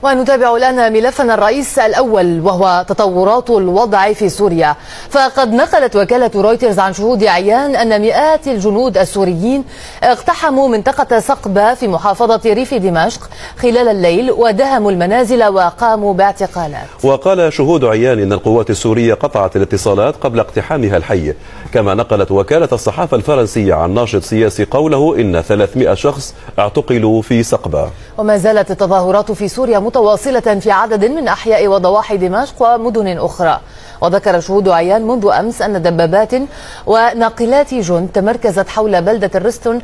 ونتابع الآن ملفنا الرئيس الأول وهو تطورات الوضع في سوريا. فقد نقلت وكالة رويترز عن شهود عيان أن مئات الجنود السوريين اقتحموا منطقة سقبة في محافظة ريف دمشق خلال الليل ودهموا المنازل وقاموا باعتقالات. وقال شهود عيان إن القوات السورية قطعت الاتصالات قبل اقتحامها الحي. كما نقلت وكالة الصحافة الفرنسية عن ناشط سياسي قوله إن 300 شخص اعتقلوا في سقبة. وما زالت التظاهرات في سوريا متواصلة في عدد من أحياء وضواحي دمشق ومدن أخرى. وذكر شهود عيان منذ أمس أن دبابات وناقلات جند تمركزت حول بلدة الرستون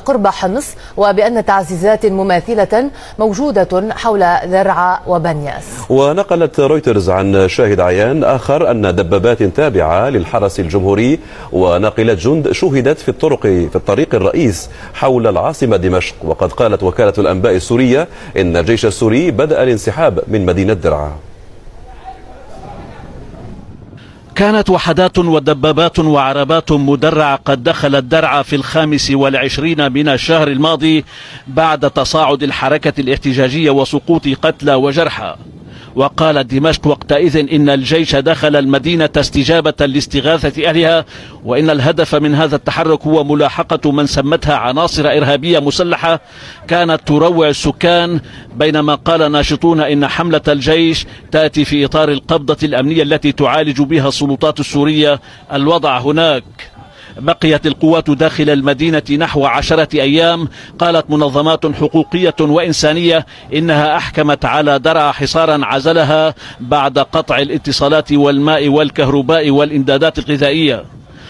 قرب حمص، وبأن تعزيزات مماثلة موجودة حول ذرعا وبنياس. ونقلت رويترز عن شاهد عيان آخر أن دبابات تابعة للحرس الجمهوري وناقلات جند شهدت في الطريق الرئيس حول العاصمة دمشق. وقد قالت وكالة الأنباء السورية إن الجيش السوري بدأ الانسحاب من مدينة درعا. كانت وحدات ودبابات وعربات مدرعة قد دخلت درعا في 25 من الشهر الماضي بعد تصاعد الحركة الاحتجاجية وسقوط قتلى وجرحى. وقالت دمشق وقتئذ إن الجيش دخل المدينة استجابة لاستغاثة أهلها، وإن الهدف من هذا التحرك هو ملاحقة من سمتها عناصر إرهابية مسلحة كانت تروع السكان. بينما قال ناشطون إن حملة الجيش تأتي في إطار القبضة الأمنية التي تعالج بها السلطات السورية الوضع هناك. بقيت القوات داخل المدينة نحو 10 أيام. قالت منظمات حقوقية وإنسانية إنها أحكمت على درعا حصارا عزلها بعد قطع الاتصالات والماء والكهرباء والإمدادات الغذائية.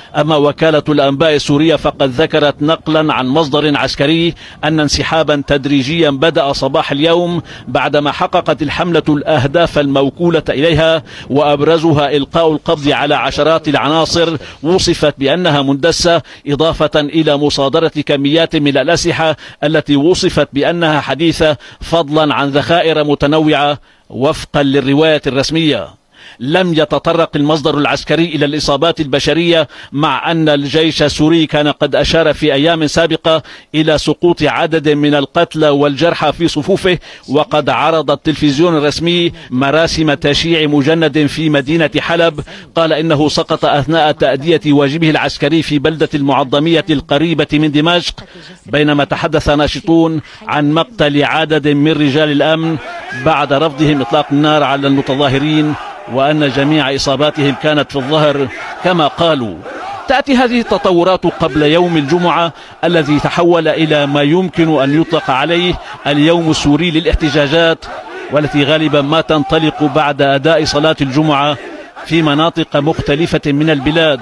أما وكالة الأنباء السورية فقد ذكرت نقلا عن مصدر عسكري أن انسحابا تدريجيا بدأ صباح اليوم بعدما حققت الحملة الأهداف الموكولة إليها، وأبرزها إلقاء القبض على عشرات العناصر وصفت بأنها مندسة، إضافة إلى مصادرة كميات من الأسلحة التي وصفت بأنها حديثة، فضلا عن ذخائر متنوعة وفقا للرواية الرسمية. لم يتطرق المصدر العسكري إلى الإصابات البشرية، مع أن الجيش السوري كان قد أشار في أيام سابقة إلى سقوط عدد من القتلى والجرحى في صفوفه. وقد عرض التلفزيون الرسمي مراسم تشييع مجند في مدينة حلب قال إنه سقط أثناء تأدية واجبه العسكري في بلدة المعظمية القريبة من دمشق. بينما تحدث ناشطون عن مقتل عدد من رجال الأمن بعد رفضهم إطلاق النار على المتظاهرين، وأن جميع إصاباتهم كانت في الظهر كما قالوا. تأتي هذه التطورات قبل يوم الجمعة الذي تحول إلى ما يمكن أن يطلق عليه اليوم السوري للاحتجاجات، والتي غالبا ما تنطلق بعد أداء صلاة الجمعة في مناطق مختلفة من البلاد.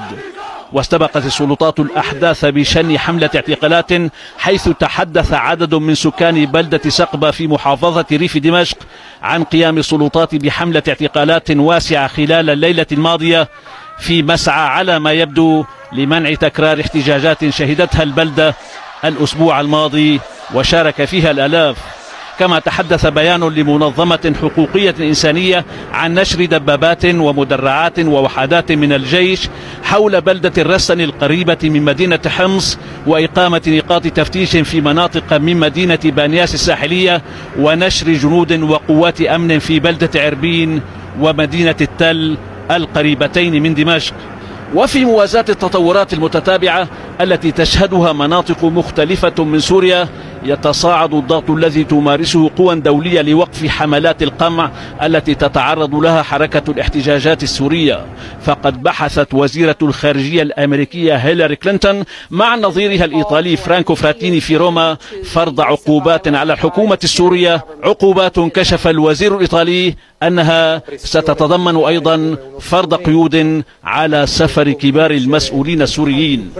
واستبقت السلطات الأحداث بشن حملة اعتقالات، حيث تحدث عدد من سكان بلدة سقبة في محافظة ريف دمشق عن قيام السلطات بحملة اعتقالات واسعة خلال الليلة الماضية في مسعى على ما يبدو لمنع تكرار احتجاجات شهدتها البلدة الأسبوع الماضي وشارك فيها الآلاف. كما تحدث بيان لمنظمة حقوقية إنسانية عن نشر دبابات ومدرعات ووحدات من الجيش حول بلدة الرستن القريبة من مدينة حمص، وإقامة نقاط تفتيش في مناطق من مدينة بانياس الساحلية، ونشر جنود وقوات أمن في بلدة عربين ومدينة التل القريبتين من دمشق. وفي موازاة التطورات المتتابعة التي تشهدها مناطق مختلفة من سوريا، يتصاعد الضغط الذي تمارسه قوى دولية لوقف حملات القمع التي تتعرض لها حركة الاحتجاجات السورية. فقد بحثت وزيرة الخارجية الأمريكية هيلاري كلينتون مع نظيرها الإيطالي فرانكو فراتيني في روما فرض عقوبات على الحكومة السورية، عقوبات كشف الوزير الإيطالي أنها ستتضمن أيضا فرض قيود على سفر كبار المسؤولين السوريين.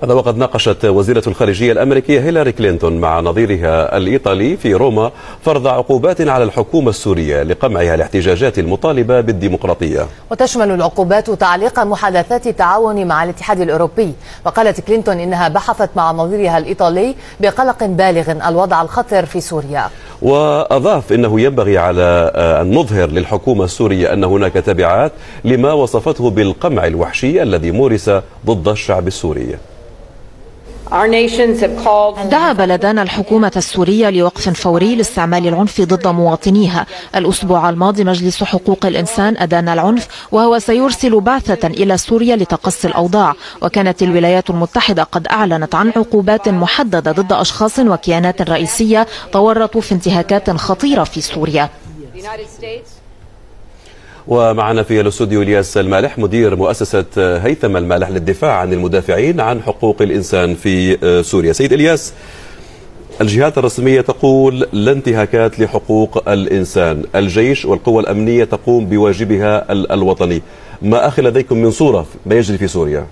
هذا وقد ناقشت وزيرة الخارجية الأمريكية هيلاري كلينتون مع نظيرها الإيطالي في روما فرض عقوبات على الحكومة السورية لقمعها الاحتجاجات المطالبة بالديمقراطية. وتشمل العقوبات تعليق محادثات التعاون مع الاتحاد الأوروبي. وقالت كلينتون إنها بحثت مع نظيرها الإيطالي بقلق بالغ الوضع الخطر في سوريا. وأضاف إنه ينبغي على أن نظهر للحكومة السورية أن هناك تبعات لما وصفته بالقمع الوحشي الذي مورس ضد الشعب السوري. دعا بلدان الحكومة السورية لوقف فوري لاستعمال العنف ضد مواطنيها. الأسبوع الماضي مجلس حقوق الإنسان أدان العنف، وهو سيرسل بعثة إلى سوريا لتقصي الأوضاع. وكانت الولايات المتحدة قد أعلنت عن عقوبات محددة ضد أشخاص وكيانات رئيسية تورطوا في انتهاكات خطيرة في سوريا. ومعنا في الاستوديو الياس المالح، مدير مؤسسة هيثم المالح للدفاع عن المدافعين عن حقوق الإنسان في سوريا. سيد الياس، الجهات الرسمية تقول لا انتهاكات لحقوق الإنسان، الجيش والقوى الأمنية تقوم بواجبها الوطني. ما أخي لديكم من صورة ما يجري في سوريا؟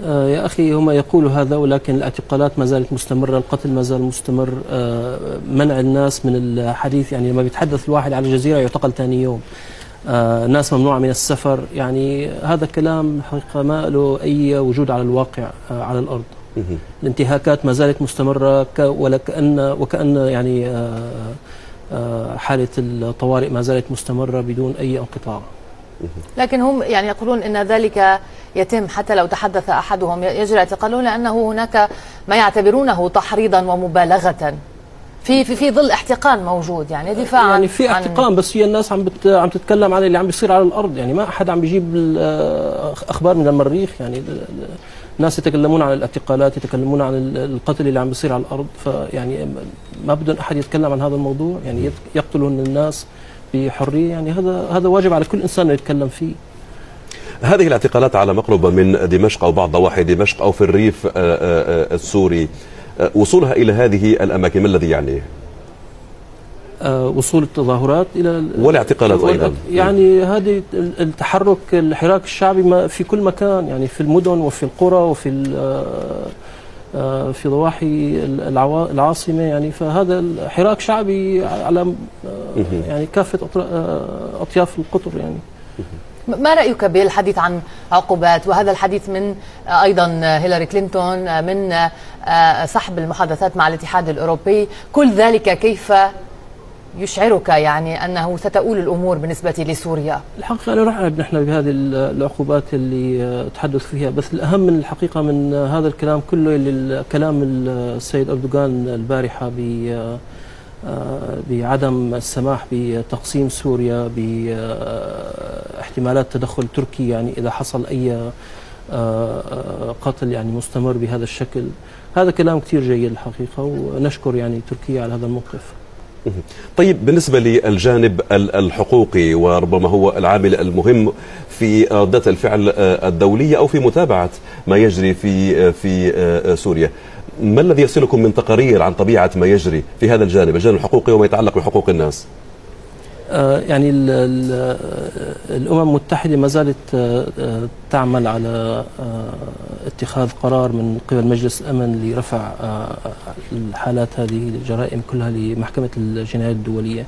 يا أخي، هم يقولوا هذا، ولكن الاعتقالات ما زالت مستمرة، القتل ما زال مستمر، منع الناس من الحديث. يعني لما بيتحدث الواحد على الجزيرة يعتقل ثاني يوم، ناس ممنوعة من السفر. يعني هذا كلام حقيقة ما له أي وجود على الواقع على الأرض. الانتهاكات ما زالت مستمرة، وكأن يعني حالة الطوارئ ما زالت مستمرة بدون أي انقطاع. لكن هم يعني يقولون ان ذلك يتم حتى لو تحدث احدهم يجري اعتقاله، لانه هناك ما يعتبرونه تحريضا ومبالغه في ظل احتقان موجود، يعني دفاعا. يعني في احتقان، بس هي الناس عم تتكلم عن اللي عم بيصير على الارض. يعني ما احد عم بيجيب اخبار من المريخ. يعني الناس يتكلمون عن الاعتقالات، يتكلمون عن القتل اللي عم بيصير على الارض. فيعني ما بدهم احد يتكلم عن هذا الموضوع. يعني يقتلون الناس بحريه. يعني هذا واجب على كل انسان يتكلم فيه. هذه الاعتقالات على مقربة من دمشق أو بعض ضواحي دمشق أو في الريف السوري، وصولها إلى هذه الأماكن ما الذي يعنيه؟ وصول التظاهرات إلى والاعتقالات أيضا. يعني هذه التحرك، الحراك الشعبي في كل مكان، يعني في المدن وفي القرى وفي في ضواحي العاصمة. يعني فهذا الحراك شعبي على يعني كافة أطياف القطر. يعني ما رأيك بالحديث عن عقوبات، وهذا الحديث من أيضا هيلاري كلينتون، من سحب المحادثات مع الاتحاد الأوروبي، كل ذلك كيف يشعرك يعني أنه ستؤول الأمور بالنسبة لسوريا؟ الحقيقة أنا رحب نحن بهذه العقوبات اللي تحدث فيها، بس الأهم من الحقيقة من هذا الكلام كله اللي كلام السيد أردوغان البارحة بعدم السماح بتقسيم سوريا، باحتمالات تدخل تركي يعني إذا حصل أي قتل يعني مستمر بهذا الشكل. هذا كلام كثير جيد الحقيقة، ونشكر يعني تركيا على هذا الموقف. طيب، بالنسبة للجانب الحقوقي، وربما هو العامل المهم في ردة الفعل الدولية أو في متابعة ما يجري في سوريا، ما الذي يصلكم من تقارير عن طبيعة ما يجري في هذا الجانب الحقوقي وما يتعلق بحقوق الناس؟ يعني الأمم المتحدة ما زالت تعمل على اتخاذ قرار من قبل مجلس الأمن لرفع الحالات هذه الجرائم كلها لمحكمة الجنايات الدولية،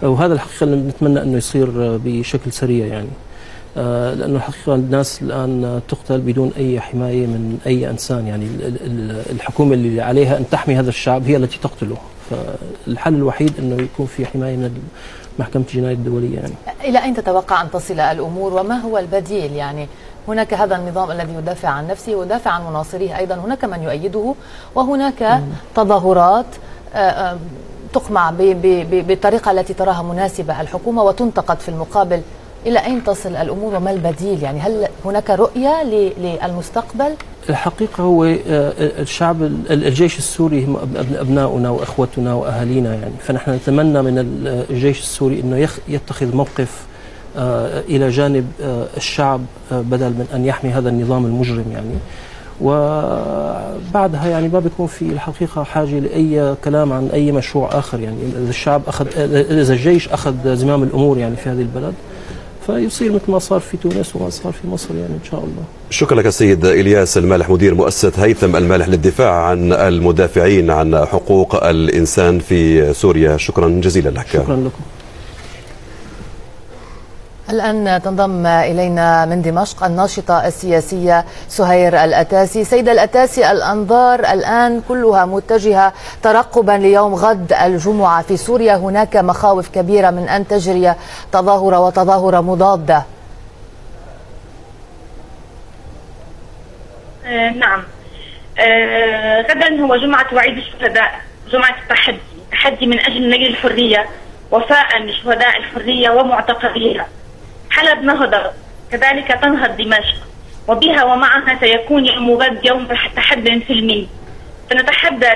وهذا الحقيقة نتمنى أنه يصير بشكل سريع. يعني لأنه الحقيقة الناس الآن تقتل بدون أي حماية من أي إنسان. يعني الحكومة اللي عليها أن تحمي هذا الشعب هي التي تقتله، فالحل الوحيد أنه يكون في حماية من محكمة الجنايات الدولية. يعني إلى أين تتوقع أن تصل الأمور، وما هو البديل؟ يعني هناك هذا النظام الذي يدافع عن نفسه ويدافع عن مناصريه أيضا، هناك من يؤيده، وهناك تظاهرات تقمع بالطريقة التي تراها مناسبة الحكومة وتنتقد في المقابل. إلى أين تصل الأمور وما البديل؟ يعني هل هناك رؤية للمستقبل؟ الحقيقة هو الشعب، الجيش السوري هم أبناؤنا وأخوتنا وأهالينا. يعني فنحن نتمنى من الجيش السوري أنه يتخذ موقف إلى جانب الشعب بدل من أن يحمي هذا النظام المجرم. يعني وبعدها يعني ما بيكون في الحقيقة حاجة لأي كلام عن أي مشروع آخر. يعني إذا الجيش أخذ زمام الأمور يعني في هذه البلد، فيصير مثل ما صار في تونس وما صار في مصر يعني إن شاء الله. شكرا لك السيد إلياس المالح، مدير مؤسسة هيثم المالح للدفاع عن المدافعين عن حقوق الإنسان في سوريا. شكرا جزيلا لك. شكرا لكم. الآن تنضم إلينا من دمشق الناشطة السياسية سهير الأتاسي. سيدة الأتاسي، الأنظار الآن كلها متجهة ترقبا ليوم غد الجمعة في سوريا، هناك مخاوف كبيرة من أن تجري تظاهرة مضادة. نعم، غدا هو جمعة وعيد الشهداء، جمعة تحدي من أجل نيل الحرية، وفاء لشهداء الحرية ومعتقليها. حلب نهضة، كذلك تنهض دمشق، وبها ومعها سيكون يوم غد يوم تحدي سلمي. سنتحدى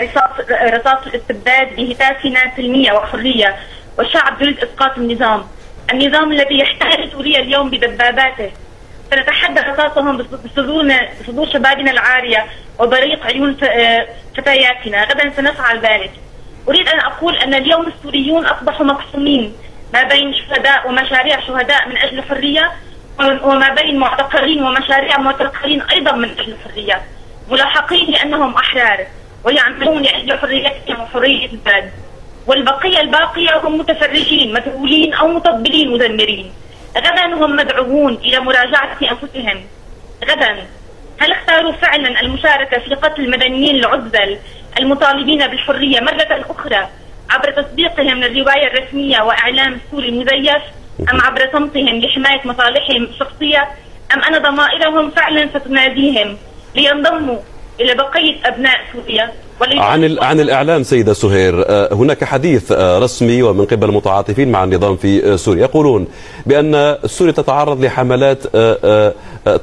رصاص الاستبداد بهتافنا سلمية وحرية، والشعب يريد إسقاط النظام الذي يحتل سوريا اليوم بدباباته. سنتحدى رصاصهم بصدور شبابنا العارية وبريق عيون فتياتنا. غدا سنفعل ذلك. أريد أن أقول أن اليوم السوريون أصبحوا مقسومين ما بين شهداء ومشاريع شهداء من أجل الحرية، وما بين معتقلين ومشاريع معتقلين أيضا من أجل الحرية، ملاحقين لأنهم أحرار ويعملون لأجل حريتهم وحرية البلد، والبقية الباقية هم متفرجين مذهولين أو مطبلين مدمرين. غدا هم مدعوون إلى مراجعة أنفسهم. غدا هل اختاروا فعلا المشاركة في قتل المدنيين العزل المطالبين بالحرية مرة أخرى عبر تصديقهم للرواية الرسمية وإعلام السوري المزيف، أم عبر صمتهم لحماية مصالحهم الشخصية، أم أن ضمائرهم فعلا ستناديهم لينضموا إلى بقية أبناء سوريا؟ عن الإعلام سيدة سهير، هناك حديث رسمي ومن قبل المتعاطفين مع النظام في سوريا يقولون بأن سوريا تتعرض لحملات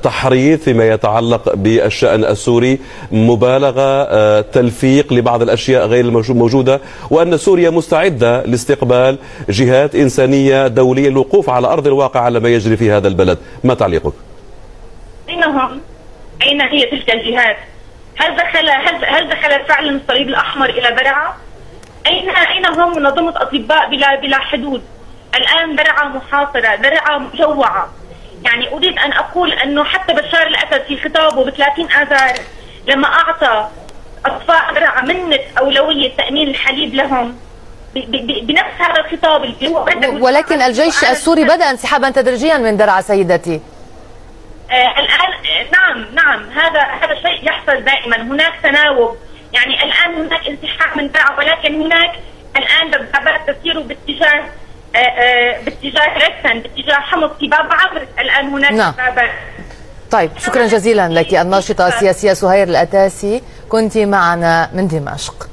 تحريض فيما يتعلق بالشأن السوري، مبالغة، تلفيق لبعض الأشياء غير الموجودة، وأن سوريا مستعدة لاستقبال جهات إنسانية دولية للوقوف على أرض الواقع على ما يجري في هذا البلد. ما تعليقك؟ أين هي تلك الجهات؟ هل دخل فعلا الصليب الأحمر إلى درعا؟ أين هم منظمة أطباء بلا حدود؟ الآن درعا محاصرة، درعا مجوعة. يعني أريد أن أقول أنه حتى بشار الأسد في خطابه ب30 آذار لما أعطى أطفال درعا منة أولوية تأمين الحليب لهم بنفس هذا الخطاب اللي هو ولكن الجيش السوري بدأ انسحابا تدريجيا من درعا سيدتي. الآن نعم هذا شيء يحصل دائما. هناك تناوب، يعني الآن هناك انسحاب من درعا، ولكن هناك الآن دبابات تسير باتجاه رسن، باتجاه حمص في باب عبرس. الآن هناك دبابات. طيب شكرا جزيلا لك الناشطة السياسية سهير الأتاسي، كنت معنا من دمشق.